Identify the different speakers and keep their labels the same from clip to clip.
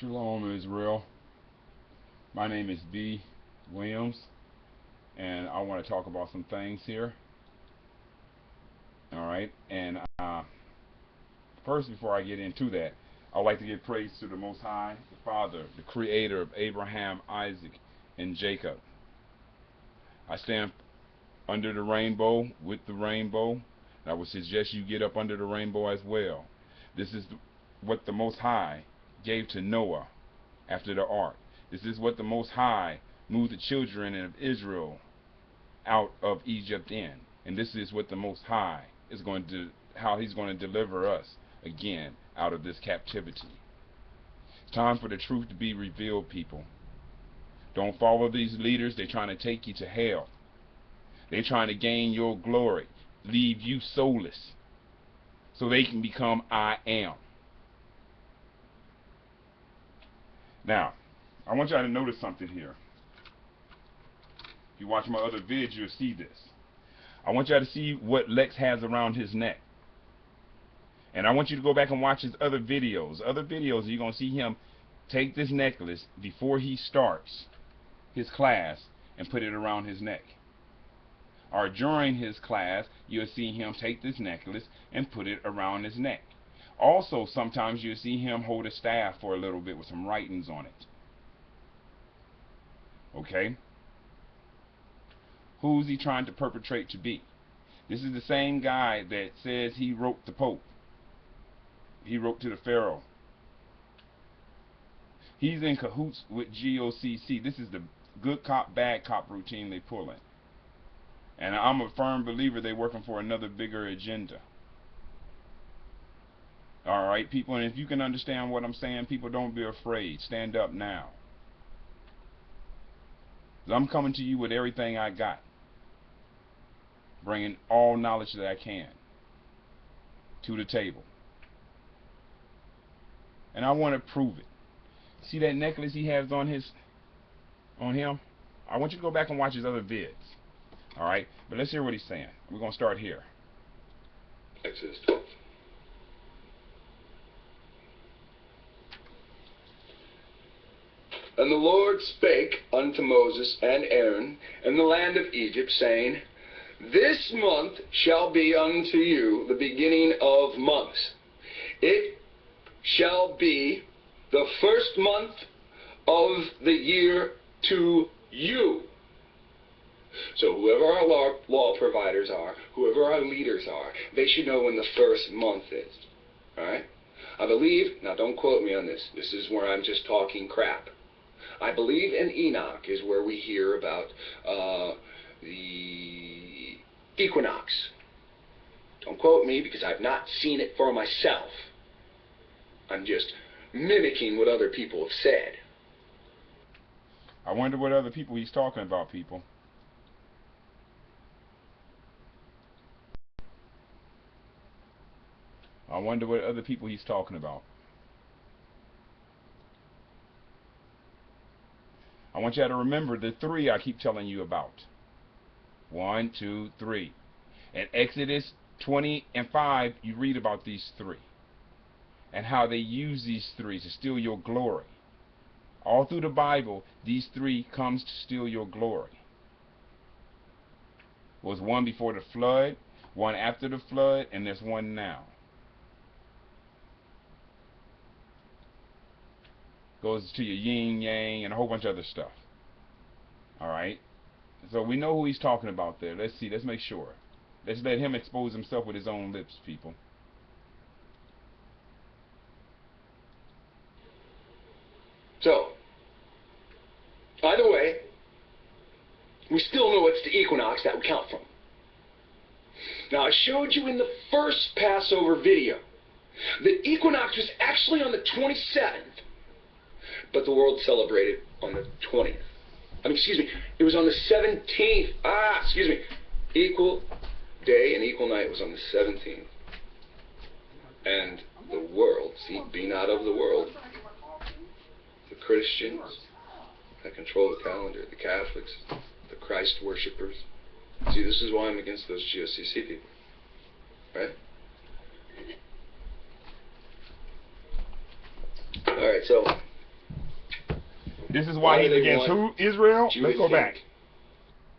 Speaker 1: Shalom Israel. My name is B. Williams, and I want to talk about some things here. Alright, and first, before I get into that, I'd like to give praise to the Most High, the Father, the Creator of Abraham, Isaac, and Jacob. I stand under the rainbow, with the rainbow, and I would suggest you get up under the rainbow as well. This is what the Most High gave to Noah after the ark. This is what the Most High moved the children of Israel out of Egypt in. And this is what the Most High is going to, how he's going to deliver us again out of this captivity. It's time for the truth to be revealed, people. Don't follow these leaders. They're trying to take you to hell. They're trying to gain your glory, leave you soulless, so they can become I am. Now, I want y'all to notice something here. If you watch my other vids, you'll see this. I want y'all to see what Lex has around his neck. And I want you to go back and watch his other videos. Other videos, you're going to see him take this necklace before he starts his class and put it around his neck. Or during his class, you'll see him take this necklace and put it around his neck. Also, sometimes you'll see him hold a staff for a little bit with some writings on it. Okay? Who's he trying to perpetrate to be? This is the same guy that says he wrote the Pope. He wrote to the Pharaoh. He's in cahoots with Gocc. This is the good cop, bad cop routine they pulling. And I'm a firm believer they're working for another bigger agenda. Alright, people, and if you can understand what I'm saying, people, don't be afraid. Stand up now. I'm coming to you with everything I got. Bringing all knowledge that I can to the table. And I want to prove it. See that necklace he has on him? I want you to go back and watch his other vids. Alright, but let's hear what he's saying. We're going to start here.
Speaker 2: Exodus 12. And the Lord spake unto Moses and Aaron in the land of Egypt, saying, This month shall be unto you the beginning of months. It shall be the first month of the year to you. So whoever our law providers are, whoever our leaders are, they should know when the first month is. Alright? I believe, now don't quote me on this, this is where I'm just talking crap. I believe in Enoch is where we hear about the equinox. Don't quote me because I've not seen it for myself. I'm just mimicking what other people have said.
Speaker 1: I wonder what other people he's talking about, people. I wonder what other people he's talking about. I want you to remember the three I keep telling you about. 1, 2, 3. In Exodus 20 and 5, you read about these three. And how they use these three to steal your glory. All through the Bible, these three comes to steal your glory. Was one before the flood, one after the flood, and there's one now. Goes to your yin, yang, and a whole bunch of other stuff. Alright? So we know who he's talking about there. Let's see. Let's make sure. Let's let him expose himself with his own lips, people.
Speaker 2: So, either way, we still know it's the equinox that we count from. Now, I showed you in the first Passover video the equinox was actually on the 27th. But the world celebrated on the 20th. It was on the 17th. Equal day and equal night was on the 17th. And the world, see, be not of the world. The Christians that control the calendar, the Catholics, the Christ worshippers. See, this is why I'm against those GOCC people. Right? Alright, so
Speaker 1: This is
Speaker 2: Why
Speaker 1: why
Speaker 2: do
Speaker 1: he's
Speaker 2: they
Speaker 1: against
Speaker 2: want
Speaker 1: who? Israel?
Speaker 2: you
Speaker 1: Let's
Speaker 2: to
Speaker 1: go
Speaker 2: think
Speaker 1: back.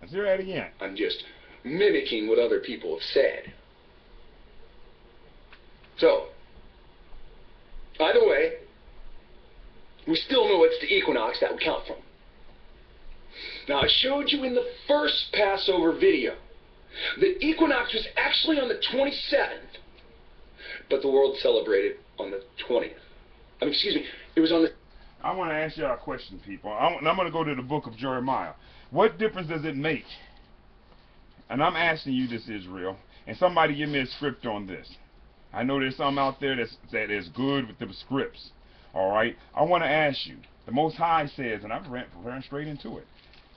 Speaker 1: Let's hear that again.
Speaker 2: I'm just mimicking what other people have said. So, either way, we still know it's the equinox that we count from. Now, I showed you in the first Passover video the equinox was actually on the 27th, but the world celebrated on the 20th. I mean, excuse me, it was on the...
Speaker 1: I want to ask y'all a question, people. I'm going to go to the book of Jeremiah. What difference does it make? And I'm asking you this, Israel, and somebody give me a script on this. I know there's some out there that is good with the scripts. All right? I want to ask you. The Most High says, and I'm ran straight into it.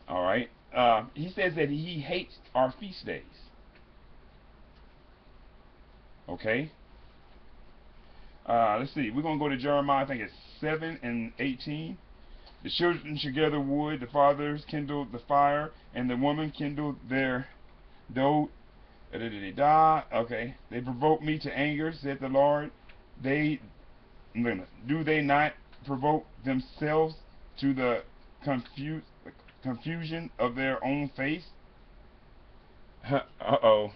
Speaker 1: All right? He says that he hates our feast days. Okay? Let's see. We're going to go to Jeremiah, I think it's 7:18. The children shall gather wood, the fathers kindle the fire, and the women kindle their dough. Okay. They provoke me to anger, said the Lord. Do they not provoke themselves to the confusion of their own face? Uh-oh.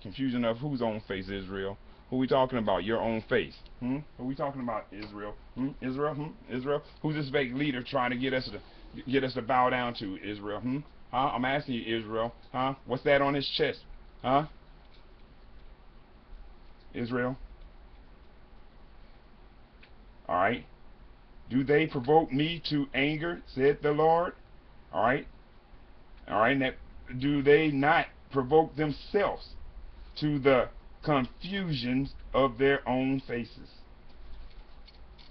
Speaker 1: Confusion of whose own face, Israel? Who we talking about? Your own face. Who we talking about, Israel? Israel? Israel? Who's this fake leader trying to get us to bow down to, Israel? Huh? I'm asking you, Israel. Huh? What's that on his chest? Huh? Israel? Alright. Do they provoke me to anger, said the Lord? Alright. Alright. Do they not provoke themselves to the confusions of their own faces?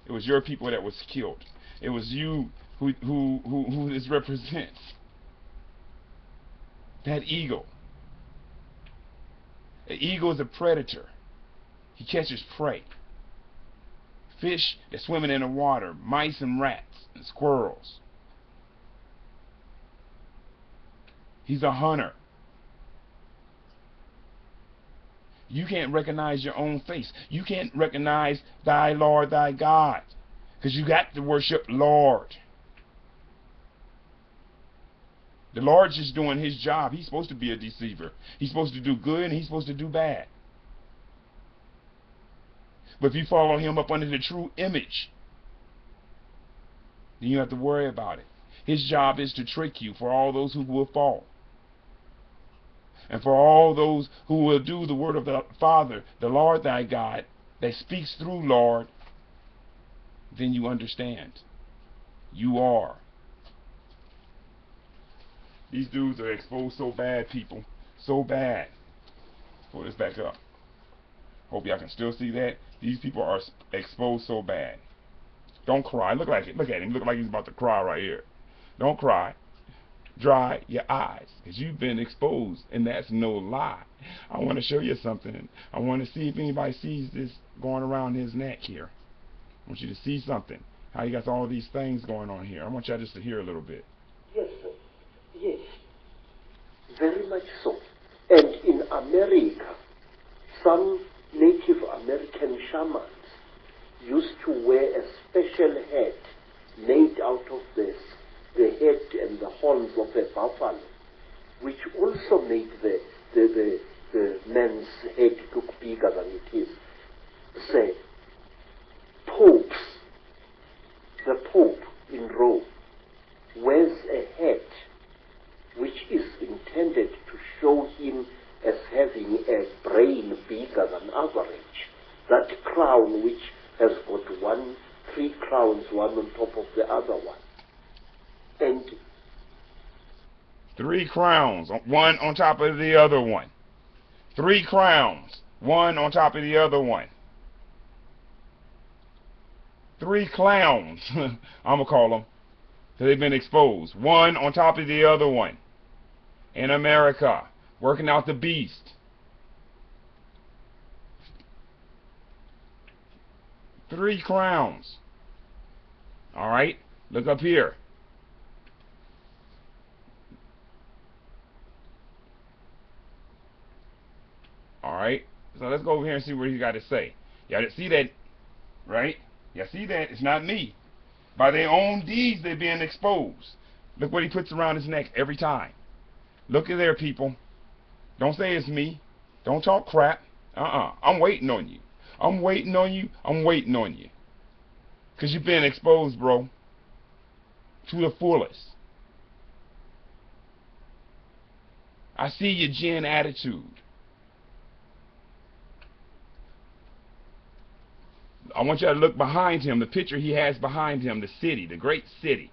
Speaker 1: It was your people that was killed. It was you who this represents. That eagle. An eagle is a predator. He catches prey. Fish that swimming in the water, mice and rats and squirrels. He's a hunter. You can't recognize your own face. You can't recognize thy Lord, thy God. Because you got to worship Lord. The Lord's just doing his job. He's supposed to be a deceiver. He's supposed to do good and he's supposed to do bad. But if you follow him up under the true image, then you have to worry about it. His job is to trick you for all those who will fall. And for all those who will do the word of the Father, the Lord thy God, that speaks through Lord, then you understand. You are. These dudes are exposed so bad, people. So bad. Pull this back up. Hope y'all can still see that. These people are exposed so bad. Don't cry. Look at him. Look like he's about to cry right here. Don't cry. Dry your eyes, because you've been exposed, and that's no lie. I want to show you something. I want to see if anybody sees this going around his neck here. I want you to see something. How you got all these things going on here. I want y'all just to hear a little bit.
Speaker 3: Yes, sir. Yes. Very much so. And in America, some Native American shamans used to wear a special hat made out of the head and the horns of a buffalo, which also made the man's head look bigger than it is. Say, the Pope in Rome wears a hat which is intended to show him as having a brain bigger than average. That crown which has got three crowns, one on top of the other one. And
Speaker 1: 3 crowns, one on top of the other one. 3 crowns, one on top of the other one. 3 clowns, I'm going to call them. They've been exposed. One on top of the other one. In America, working out the beast. 3 crowns. Alright, look up here. Alright, so let's go over here and see what he got to say. Y'all see that, right? Y'all see that? It's not me. By their own deeds, they're being exposed. Look what he puts around his neck every time. Look at there, people. Don't say it's me. Don't talk crap. I'm waiting on you. I'm waiting on you. I'm waiting on you. Because you're being exposed, bro. To the fullest. I see your Jinn attitude. I want y'all to look behind him, the picture he has behind him, the city, the great city.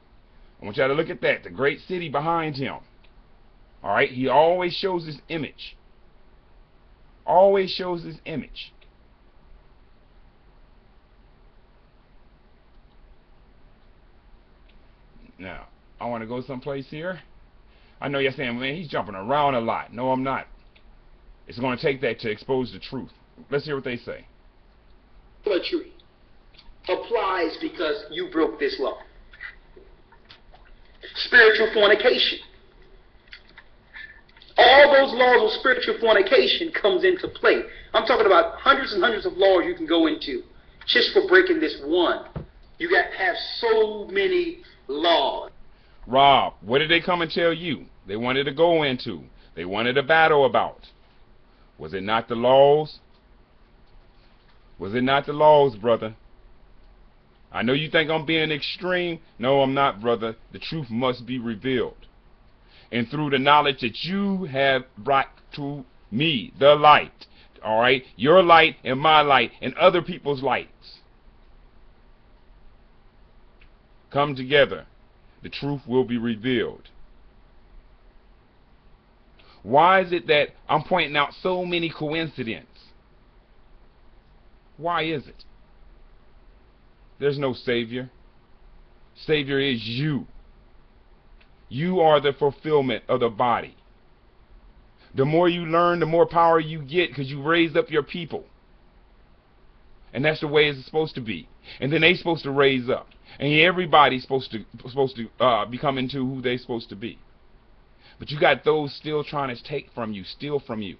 Speaker 1: I want y'all to look at that, the great city behind him. Alright, he always shows his image. Always shows his image. Now, I want to go someplace here. I know you're saying, man, he's jumping around a lot. No, I'm not. It's going to take that to expose the truth. Let's hear what they say.
Speaker 4: Idolatry applies because you broke this law. Spiritual fornication. All those laws of spiritual fornication comes into play. I'm talking about hundreds and hundreds of laws you can go into just for breaking this one. You got to have so many laws.
Speaker 1: Rob, what did they come and tell you? They wanted to go into. They wanted to battle about. Was it not the laws? Was it not the laws, brother? I know you think I'm being extreme. No, I'm not, brother. The truth must be revealed. And through the knowledge that you have brought to me, the light. Alright? Your light and my light and other people's lights come together. The truth will be revealed. Why is it that I'm pointing out so many coincidences? Why is it? There's no Savior. Savior is you. You are the fulfillment of the body. The more you learn, the more power you get because you raised up your people. And that's the way it's supposed to be. And then they're supposed to raise up. And everybody's supposed to become into who they're supposed to be. But you got those still trying to take from you, steal from you.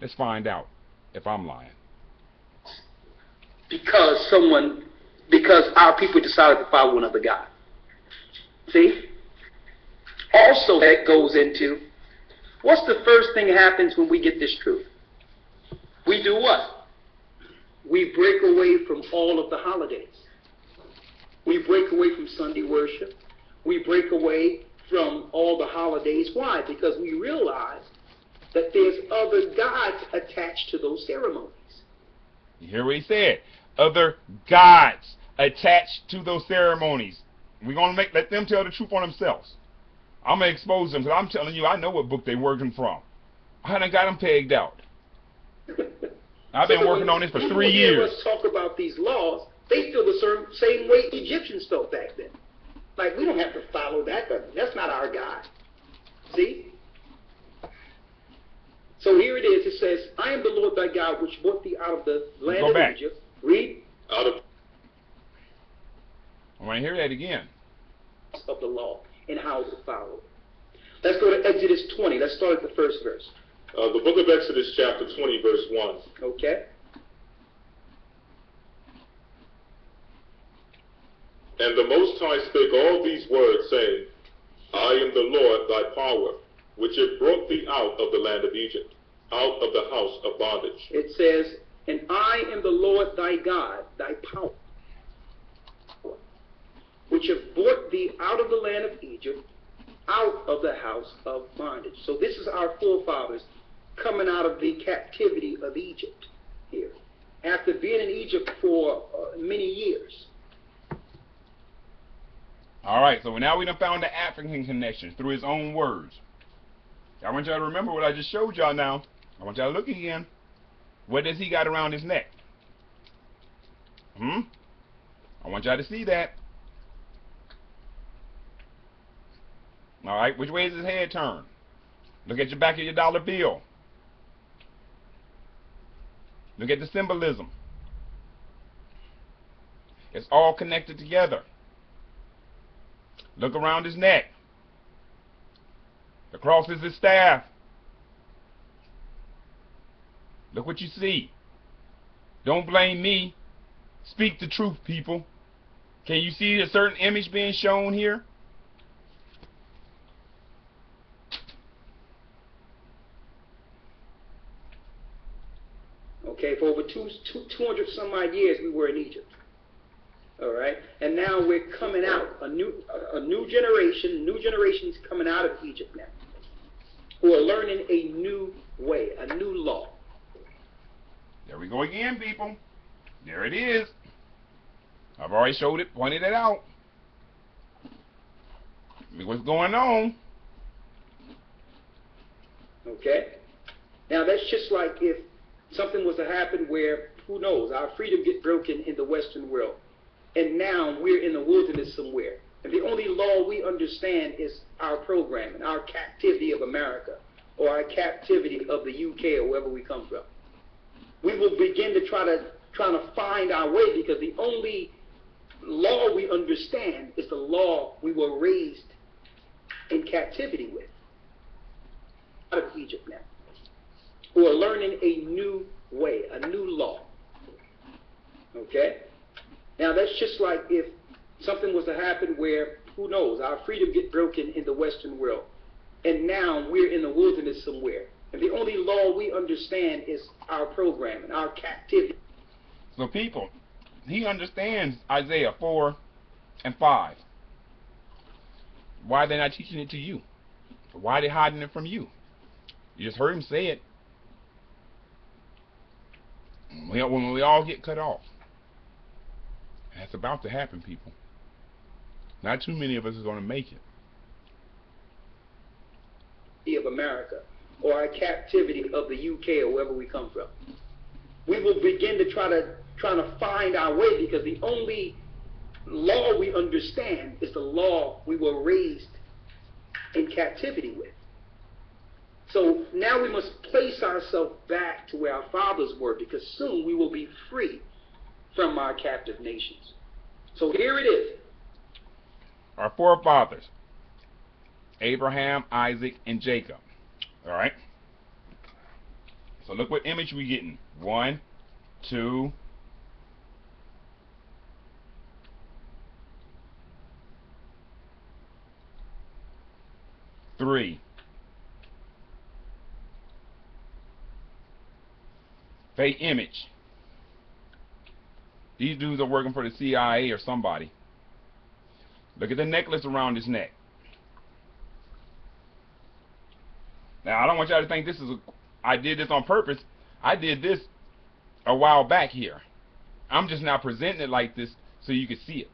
Speaker 1: Let's find out if I'm lying.
Speaker 4: Because our people decided to follow another God. See? Also, that goes into, what's the first thing that happens when we get this truth? We do what? We break away from all of the holidays. We break away from Sunday worship. We break away from all the holidays. Why? Because we realize that there's other gods attached to those ceremonies.
Speaker 1: You hear what he said? Other gods attached to those ceremonies. We're going to let them tell the truth on themselves. I'm going to expose them because I'm telling you, I know what book they're working from. I done got them pegged out. I've been working on this for 3 years.
Speaker 4: Let's talk about these laws. They feel the same way Egyptians felt back then. Like, we don't have to follow that. That's not our God. See? So here it is. It says, I am the Lord thy God, which brought thee out of the land of Egypt. Read. Out of.
Speaker 1: I want to hear that again.
Speaker 4: Of the law and how to follow. Let's go to Exodus 20. Let's start at the first verse.
Speaker 5: The book of Exodus, chapter 20, verse 1.
Speaker 4: Okay.
Speaker 5: And the Most High spake all these words, saying, I am the Lord thy power, which have brought thee out of the land of Egypt, out of the house of bondage.
Speaker 4: It says, and I am the Lord thy God, thy power, which have brought thee out of the land of Egypt, out of the house of bondage. So this is our forefathers coming out of the captivity of Egypt here, after being in Egypt for many years.
Speaker 1: Alright, so now we done found the African connection through his own words. I want y'all to remember what I just showed y'all now. I want y'all to look again. What does he got around his neck? I want y'all to see that. Alright, which way is his head turned? Look at your back of your dollar bill. Look at the symbolism. It's all connected together. Look around his neck. The cross is his staff. Look what you see. Don't blame me. Speak the truth, people. Can you see a certain image being shown here?
Speaker 4: Okay, for over 200 some odd years we were in Egypt. All right, and now we're coming out. A new generation is coming out of Egypt now, who are learning a new way, a new law.
Speaker 1: There we go again, people. There it is. I've already showed it, pointed it out. Look what's going on.
Speaker 4: Okay, now that's just like if something was to happen where, who knows, our freedom get broken in the Western world. And now we're in the wilderness somewhere. And the only law we understand is our program and our captivity of America, or our captivity of the UK, or wherever we come from. We will begin to try to find our way, because the only law we understand is the law we were raised in captivity with. Out of Egypt now, who are learning a new way, a new law. Okay? Now that's just like if something was to happen where, who knows, our freedom get broken in the Western world. And now we're in the wilderness somewhere. And the only law we understand is our program and our captivity.
Speaker 1: So people, he understands Isaiah 4 and 5. Why are they not teaching it to you? Why are they hiding it from you? You just heard him say it. When we all get cut off. That's about to happen, people. Not too many of us are going to make it.
Speaker 4: Of America, or our captivity of the UK, or wherever we come from. We will begin to try to find our way, because the only law we understand is the law we were raised in captivity with. So now we must place ourselves back to where our fathers were, because soon we will be free from our captive nations. So here it is.
Speaker 1: Our forefathers, Abraham, Isaac, and Jacob. All right. So look what image we're getting. 1, 2, 3. Fake image. These dudes are working for the CIA or somebody. Look at the necklace around his neck. Now, I don't want y'all to think this is I did this on purpose. I did this a while back here. I'm just now presenting it like this so you can see it.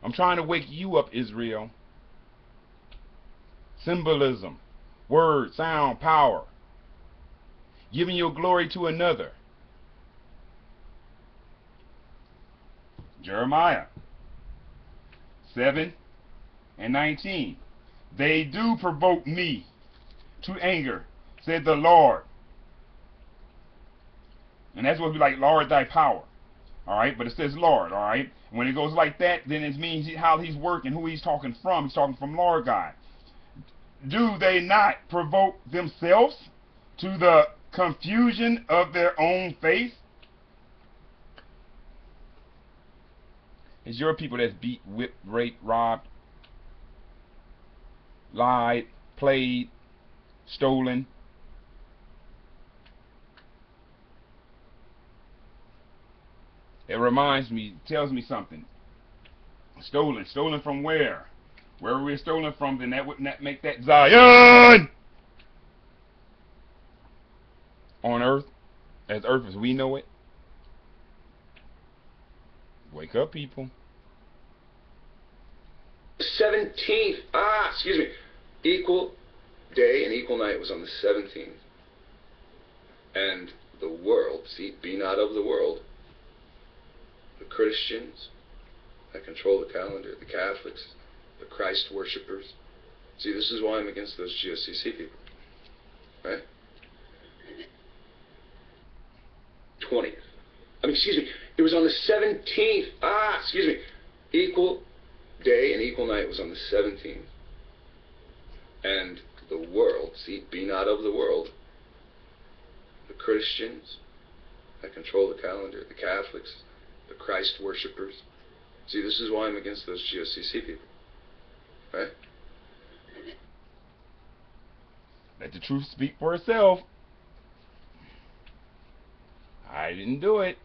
Speaker 1: I'm trying to wake you up, Israel. Symbolism, word, sound, power. Giving your glory to another. Jeremiah 7 and 19. They do provoke me to anger, said the Lord. And that's what we like, Lord, thy power. Alright, but it says Lord, alright? When it goes like that, then it means how he's working, who he's talking from. He's talking from Lord God. Do they not provoke themselves to the confusion of their own faith? It's your people that's beat, whipped, raped, robbed, lied, played, stolen. It reminds me, tells me something. Stolen. Stolen from where? Wherever we're stolen from, then that wouldn't make that Zion on earth as we know it. Wake up, people.
Speaker 2: 17th, equal day and equal night was on the 17th. And the world, see, be not of the world. The Christians that control the calendar, the Catholics, the Christ worshippers. See, this is why I'm against those GOCC people. Right? 20th. It was on the 17th. Equal day and equal night was on the 17th. And the world, see, be not of the world. The Christians that control the calendar, the Catholics, the Christ worshippers. See, this is why I'm against those GOCC people. Right?
Speaker 1: Let the truth speak for itself. I didn't do it.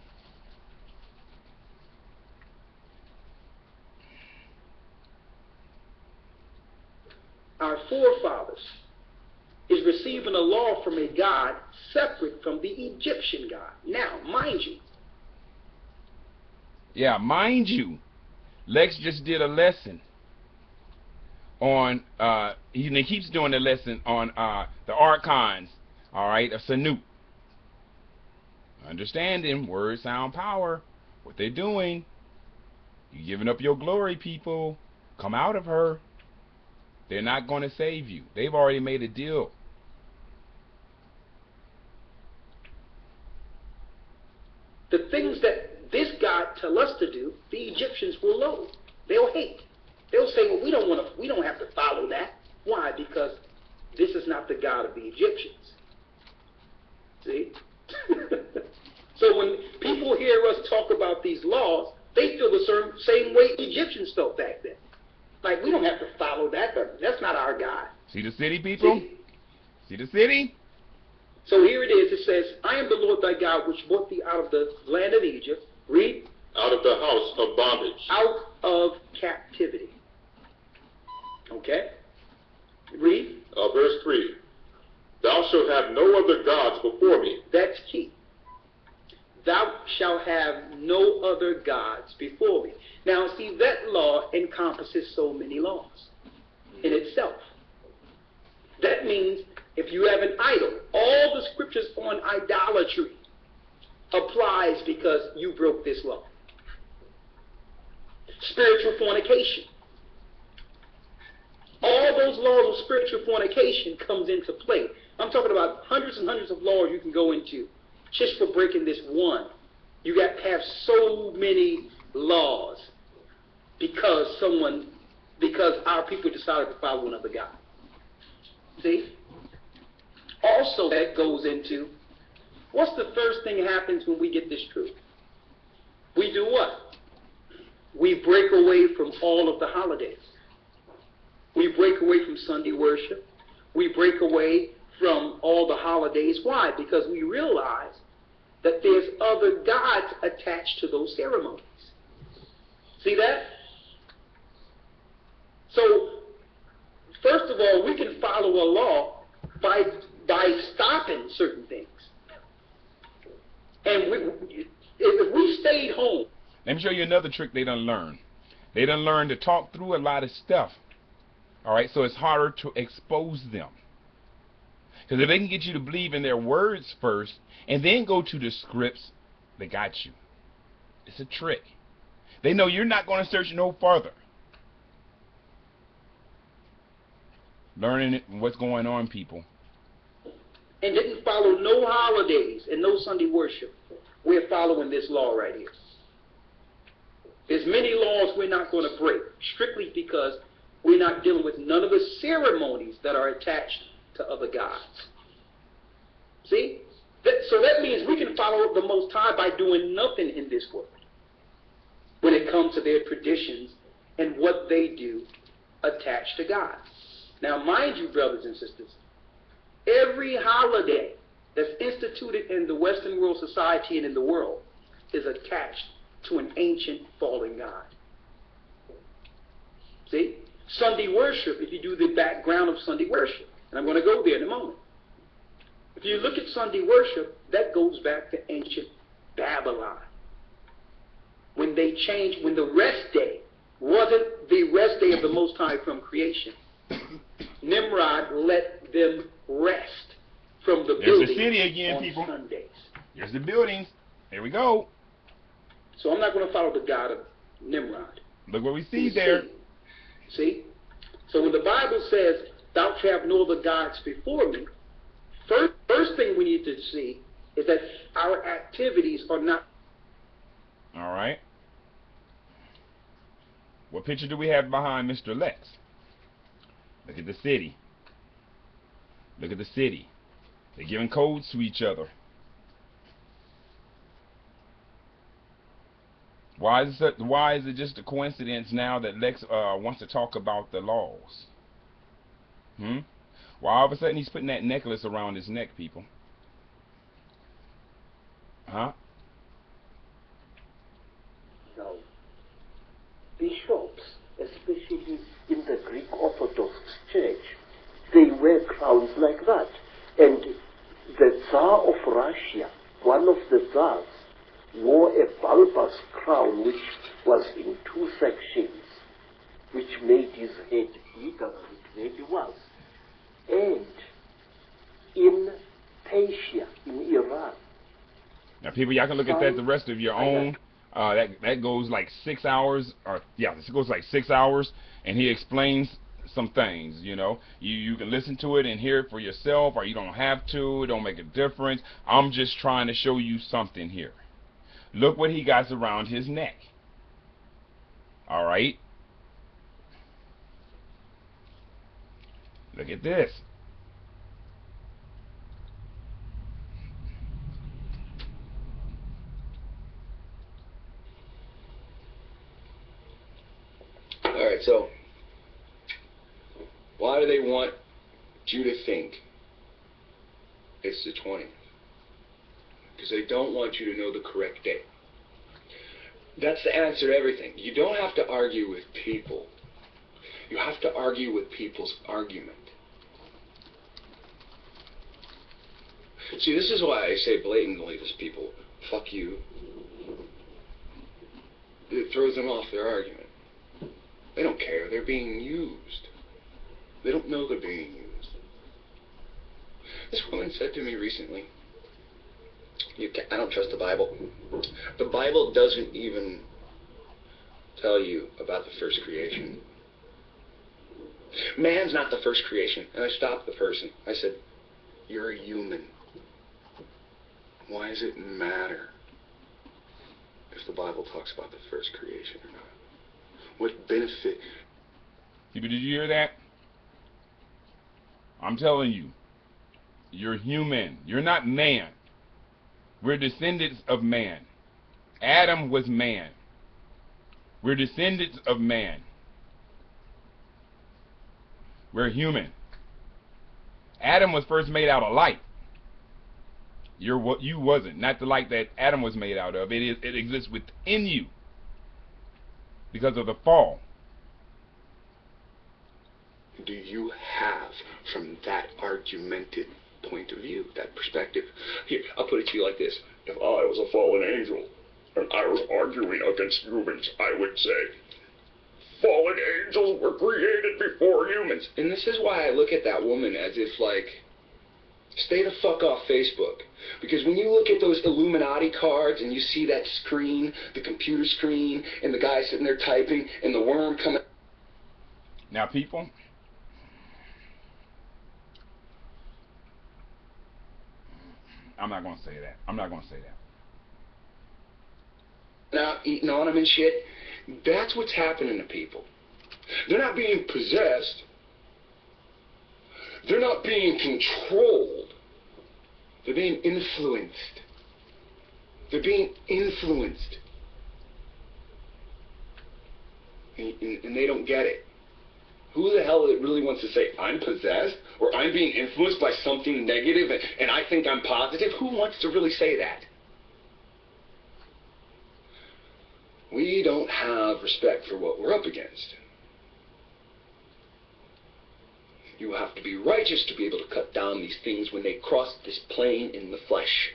Speaker 4: Our forefathers is receiving a law from a God separate from the Egyptian God. Now, mind you.
Speaker 1: Yeah, mind you, Lex just did a lesson on, he keeps doing the lesson on the archons, all right, of Sanut. Understanding, word, sound, power, what they're doing. You're giving up your glory, people. Come out of her. They're not going to save you. They've already made a deal.
Speaker 4: The things that this God tell us to do, the Egyptians will loathe. They'll hate. They'll say, well, we don't have to follow that. Why? Because this is not the God of the Egyptians. See? So when people hear us talk about these laws, they feel the same way Egyptians felt back then. Like, we don't have to follow that. That's not our God.
Speaker 1: See the city, people? See the city?
Speaker 4: So here it is. It says, I am the Lord thy God, which brought thee out of the land of Egypt. Read.
Speaker 5: Out of the house of bondage.
Speaker 4: Out of captivity. Okay? Read.
Speaker 5: Verse 3. Thou shalt have no other gods before me.
Speaker 4: That's key. Thou shalt have no other gods before me. Now, see, that law encompasses so many laws in itself. That means if you have an idol, all the scriptures on idolatry applies because you broke this law. Spiritual fornication. All those laws of spiritual fornication comes into play. I'm talking about hundreds and hundreds of laws you can go into just for breaking this one. You got to have so many laws because our people decided to follow another God. See? Also, that goes into, what's the first thing that happens when we get this truth? We do what? We break away from all of the holidays. We break away from Sunday worship. We break away from all the holidays. Why? Because we realize that there's other gods attached to those ceremonies. See that? So, first of all, we can follow a law by stopping certain things. And if we stayed home.
Speaker 1: Let me show you another trick they done learned. They done learned to talk through a lot of stuff. All right, so it's harder to expose them. Because if they can get you to believe in their words first and then go to the scripts, they got you. It's a trick. They know you're not going to search no further. Learning it, what's going on, people.
Speaker 4: And didn't follow no holidays and no Sunday worship. We're following this law right here. There's many laws we're not going to break, strictly because we're not dealing with none of the ceremonies that are attached to other gods. See? So that means we can follow the Most High by doing nothing in this world when it comes to their traditions and what they do attached to God. Now, mind you, brothers and sisters, every holiday that's instituted in the Western world society and in the world is attached to an ancient fallen God. See? Sunday worship, if you do the background of Sunday worship, and I'm going to go there in a moment. If you look at Sunday worship, that goes back to ancient Babylon. When they changed, when the rest day wasn't the rest day of the Most High from creation, Nimrod let them rest from the buildings.
Speaker 1: There's the city again,
Speaker 4: on
Speaker 1: people.
Speaker 4: Sundays.
Speaker 1: There's the buildings. There we go.
Speaker 4: So I'm not going to follow the God of Nimrod.
Speaker 1: Look what we see there.
Speaker 4: See? So when the Bible says, thou shalt have no other gods before me, first thing we need to see is that our activities are not.
Speaker 1: All right. What picture do we have behind Mr. Lex? Look at the city. Look at the city. They're giving codes to each other. Why is it just a coincidence now that Lex wants to talk about the laws? Why all of a sudden he's putting that necklace around his neck, people? Huh?
Speaker 3: Now, bishops, especially in the Greek Orthodox Church, they wear crowns like that. And the Tsar of Russia, one of the Tsars, wore a bulbous crown which was in two sections, which made his head bigger than it really was. And in Persia, in Iran.
Speaker 1: Now, people, y'all can look at that the rest of your own. That goes like 6 hours, or yeah, this goes like 6 hours, and he explains some things. You know, you can listen to it and hear it for yourself, or you don't have to. It don't make a difference. I'm just trying to show you something here. Look what he got around his neck. All right. Look at this.
Speaker 2: Alright, so why do they want you to think it's the 20th? Because they don't want you to know the correct date. That's the answer to everything. You don't have to argue with people. You have to argue with people's argument. See, this is why I say blatantly to people, fuck you. It throws them off their argument. They don't care. They're being used. They don't know they're being used. This woman said to me recently, I don't trust the Bible. The Bible doesn't even tell you about the first creation. Man's not the first creation. And I stopped the person. I said, you're a human. Why does it matter if the Bible talks about the first creation or not? What benefit?
Speaker 1: People, did you hear that? I'm telling you, you're human. You're not man. We're descendants of man. Adam was man. We're descendants of man. We're human. Adam was first made out of light. You wasn't. Not the light that Adam was made out of. It exists within you because of the fall.
Speaker 2: Do you have, from that argumented point of view, that perspective? Here, I'll put it to you like this. If I was a fallen angel and I was arguing against humans, I would say, fallen angels were created before humans. And this is why I look at that woman as if, like, stay the fuck off Facebook. Because when you look at those Illuminati cards and you see that screen, the computer screen, and the guy sitting there typing, and the worm coming...
Speaker 1: Now, people, I'm not going to say that. I'm not going to say that.
Speaker 2: Now, eating on them and shit, that's what's happening to people. They're not being possessed. They're not being controlled. They're being influenced. They're being influenced. And they don't get it. Who the hell really wants to say, I'm possessed, or I'm being influenced by something negative, and I think I'm positive? Who wants to really say that? We don't have respect for what we're up against. You have to be righteous to be able to cut down these things when they cross this plane in the flesh.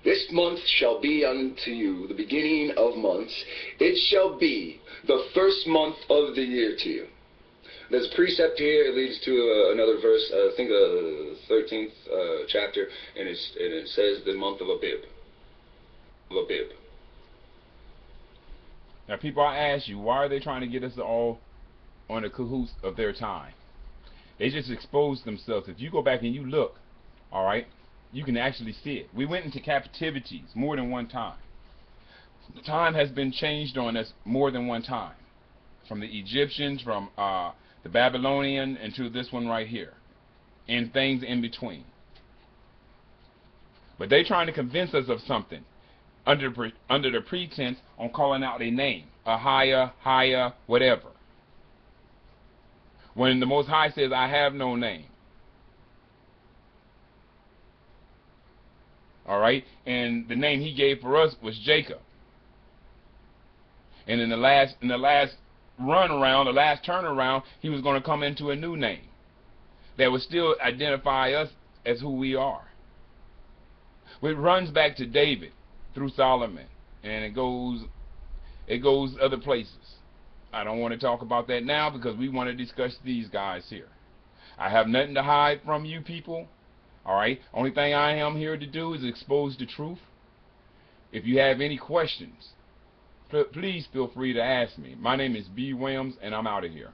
Speaker 2: This month shall be unto you the beginning of months. It shall be the first month of the year to you. There's a precept here. It leads to another verse, I think the 13th chapter, and it says the month of Abib. Abib.
Speaker 1: Now, people, I ask you, why are they trying to get us all on the cahoots of their time? They just expose themselves. If you go back and you look, all right, you can actually see it. We went into captivities more than one time. The time has been changed on us more than one time. From the Egyptians, from the Babylonian, and to this one right here, and things in between. But they trying to convince us of something under the pretense on calling out a name, a higher, whatever. When the Most High says, I have no name. All right, and the name He gave for us was Jacob. And in the last run around, the last turnaround, He was going to come into a new name that would still identify us as who we are. It runs back to David through Solomon, and it goes other places. I don't want to talk about that now because we want to discuss these guys here. I have nothing to hide from you people. All right. Only thing I am here to do is expose the truth. If you have any questions, please feel free to ask me. My name is B. Williams, and I'm out of here.